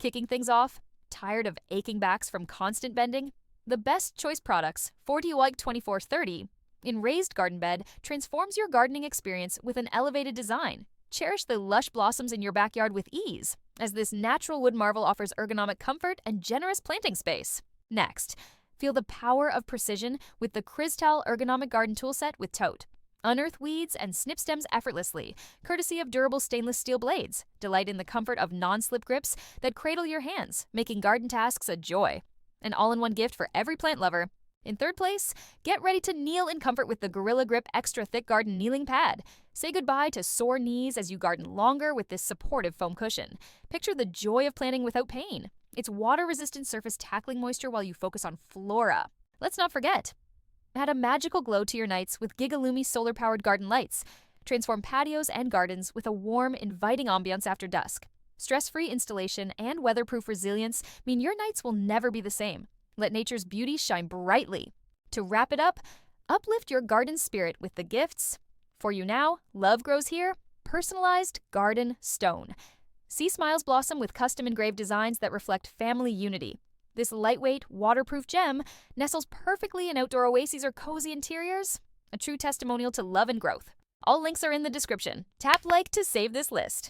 Kicking things off? Tired of aching backs from constant bending? The best choice products, 40 White 2430, in raised garden bed transforms your gardening experience with an elevated design. Cherish the lush blossoms in your backyard with ease, as this natural wood marvel offers ergonomic comfort and generous planting space. Next, feel the power of precision with the Cristal Ergonomic Garden Toolset with Tote. Unearth weeds and snip stems effortlessly, courtesy of durable stainless steel blades. Delight in the comfort of non-slip grips that cradle your hands, making garden tasks a joy. An all-in-one gift for every plant lover. In third place, get ready to kneel in comfort with the Gorilla Grip Extra Thick Garden Kneeling Pad. Say goodbye to sore knees as you garden longer with this supportive foam cushion. Picture the joy of planting without pain. Its water-resistant surface tackling moisture while you focus on flora. Let's not forget, add a magical glow to your nights with Gigalumi solar-powered garden lights. Transform patios and gardens with a warm, inviting ambiance after dusk. Stress-free installation and weatherproof resilience mean your nights will never be the same. Let nature's beauty shine brightly. To wrap it up, uplift your garden spirit with the gifts. For you now, love grows here. Personalized garden stone. See smiles blossom with custom engraved designs that reflect family unity. This lightweight, waterproof gem nestles perfectly in outdoor oases or cozy interiors. A true testimonial to love and growth. All links are in the description. Tap like to save this list.